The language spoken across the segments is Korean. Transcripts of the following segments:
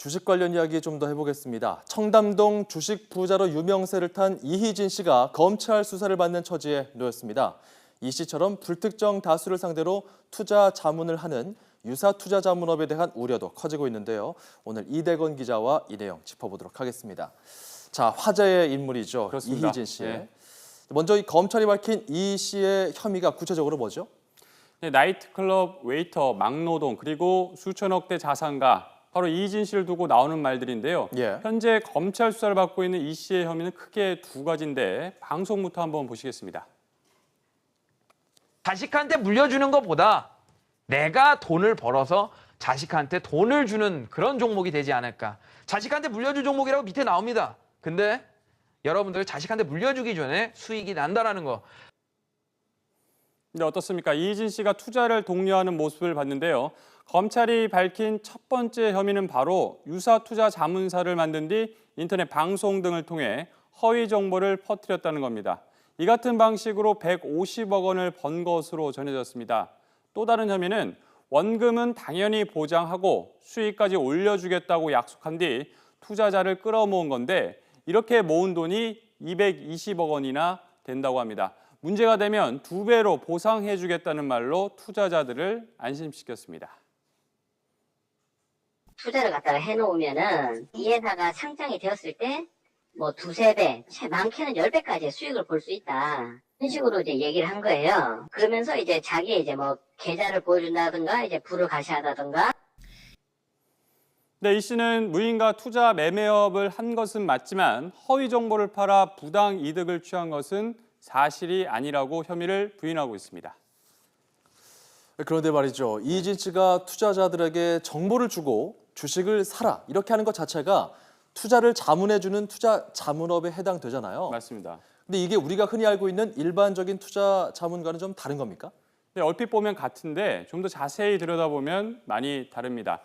주식 관련 이야기 좀 더 해보겠습니다. 청담동 주식 부자로 유명세를 탄 이희진 씨가 검찰 수사를 받는 처지에 놓였습니다. 이 씨처럼 불특정 다수를 상대로 투자 자문을 하는 유사 투자 자문업에 대한 우려도 커지고 있는데요. 오늘 이대건 기자와 이 내용 짚어보도록 하겠습니다. 자, 화제의 인물이죠. 그렇습니다. 이희진 씨. 네. 먼저 이 검찰이 밝힌 이 씨의 혐의가 구체적으로 뭐죠? 네, 나이트클럽 웨이터, 막노동, 그리고 수천억대 자산가, 바로 이희진 씨를 두고 나오는 말들인데요. 예. 현재 검찰 수사를 받고 있는 이 씨의 혐의는 크게 두 가지인데 방송부터 한번 보시겠습니다. 자식한테 물려주는 것보다 내가 돈을 벌어서 자식한테 돈을 주는 그런 종목이 되지 않을까. 자식한테 물려줄 종목이라고 밑에 나옵니다. 근데 여러분들 자식한테 물려주기 전에 수익이 난다라는 거. 근데 어떻습니까? 이희진 씨가 투자를 독려하는 모습을 봤는데요. 검찰이 밝힌 첫 번째 혐의는 바로 유사 투자 자문사를 만든 뒤 인터넷 방송 등을 통해 허위 정보를 퍼뜨렸다는 겁니다. 이 같은 방식으로 150억 원을 번 것으로 전해졌습니다. 또 다른 혐의는 원금은 당연히 보장하고 수익까지 올려주겠다고 약속한 뒤 투자자를 끌어모은 건데 이렇게 모은 돈이 220억 원이나 된다고 합니다. 문제가 되면 2배로 보상해주겠다는 말로 투자자들을 안심시켰습니다. 투자를 갖다가 해놓으면은 이 회사가 상장이 되었을 때 뭐 두세 배, 많게는 10배까지 수익을 볼 수 있다. 이런 식으로 이제 얘기를 한 거예요. 그러면서 이제 자기의 이제 뭐 계좌를 보여준다든가 이제 불을 가시하다든가. 네, 이 씨는 무인가 투자 매매업을 한 것은 맞지만 허위 정보를 팔아 부당 이득을 취한 것은 사실이 아니라고 혐의를 부인하고 있습니다. 그런데 말이죠. 이희진 씨가 투자자들에게 정보를 주고 주식을 사라 이렇게 하는 것 자체가 투자를 자문해주는 투자 자문업에 해당되잖아요. 맞습니다. 근데 이게 우리가 흔히 알고 있는 일반적인 투자 자문과는 좀 다른 겁니까? 네, 얼핏 보면 같은데 좀 더 자세히 들여다보면 많이 다릅니다.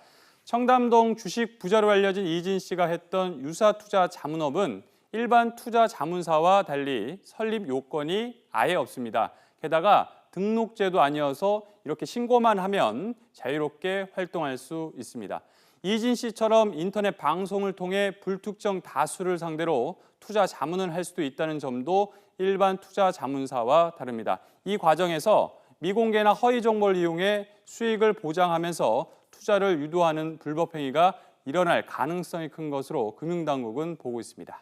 청담동 주식 부자로 알려진 이희진 씨가 했던 유사 투자 자문업은 일반 투자 자문사와 달리 설립 요건이 아예 없습니다. 게다가 등록제도 아니어서 이렇게 신고만 하면 자유롭게 활동할 수 있습니다. 이희진 씨처럼 인터넷 방송을 통해 불특정 다수를 상대로 투자 자문을 할 수도 있다는 점도 일반 투자 자문사와 다릅니다. 이 과정에서 미공개나 허위 정보를 이용해 수익을 보장하면서 투자를 유도하는 불법 행위가 일어날 가능성이 큰 것으로 금융당국은 보고 있습니다.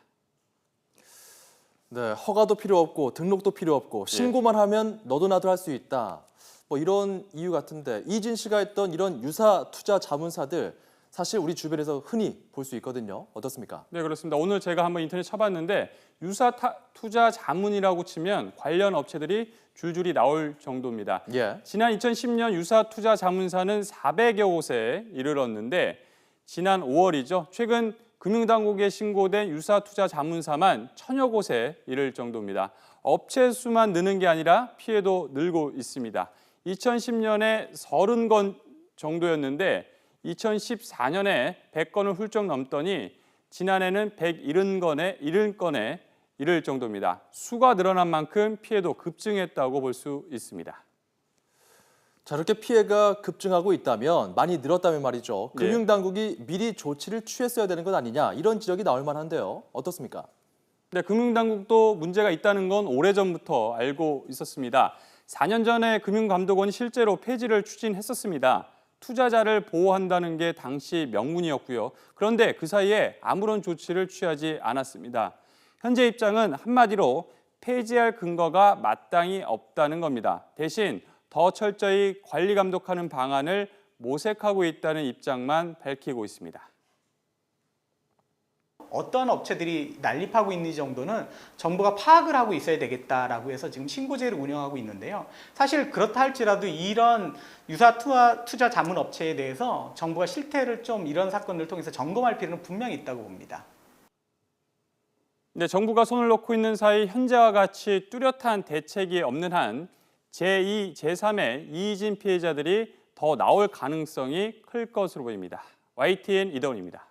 네, 허가도 필요 없고 등록도 필요 없고 신고만 하면 너도 나도 할 수 있다. 뭐 이런 이유 같은데 이희진 씨가 했던 이런 유사 투자 자문사들 사실 우리 주변에서 흔히 볼 수 있거든요. 어떻습니까? 네, 그렇습니다. 오늘 제가 한번 인터넷 쳐봤는데 유사 투자 자문이라고 치면 관련 업체들이 줄줄이 나올 정도입니다. 예. 지난 2010년 유사 투자 자문사는 400여 곳에 이르렀는데 지난 5월이죠. 최근 금융당국에 신고된 유사 투자 자문사만 1000여 곳에 이를 정도입니다. 업체 수만 느는 게 아니라 피해도 늘고 있습니다. 2010년에 30건 정도였는데 2014년에 100건을 훌쩍 넘더니 지난해는 170건에 이를 정도입니다. 수가 늘어난 만큼 피해도 급증했다고 볼 수 있습니다. 자, 이렇게 피해가 급증하고 있다면 많이 늘었다면 말이죠. 네. 금융당국이 미리 조치를 취했어야 되는 것 아니냐 이런 지적이 나올 만한데요. 어떻습니까? 네, 금융당국도 문제가 있다는 건 오래전부터 알고 있었습니다. 4년 전에 금융감독원이 실제로 폐지를 추진했었습니다. 투자자를 보호한다는 게 당시 명분이었고요. 그런데 그 사이에 아무런 조치를 취하지 않았습니다. 현재 입장은 한마디로 폐지할 근거가 마땅히 없다는 겁니다. 대신 더 철저히 관리 감독하는 방안을 모색하고 있다는 입장만 밝히고 있습니다. 어떤 업체들이 난립하고 있는지 정도는 정부가 파악을 하고 있어야 되겠다라고 해서 지금 신고제를 운영하고 있는데요. 사실 그렇다 할지라도 이런 유사 투자 자문 업체에 대해서 정부가 실태를 좀 이런 사건을 통해서 점검할 필요는 분명히 있다고 봅니다. 네, 정부가 손을 놓고 있는 사이 현재와 같이 뚜렷한 대책이 없는 한 제2, 제3의 이희진 피해자들이 더 나올 가능성이 클 것으로 보입니다. YTN 이더훈입니다.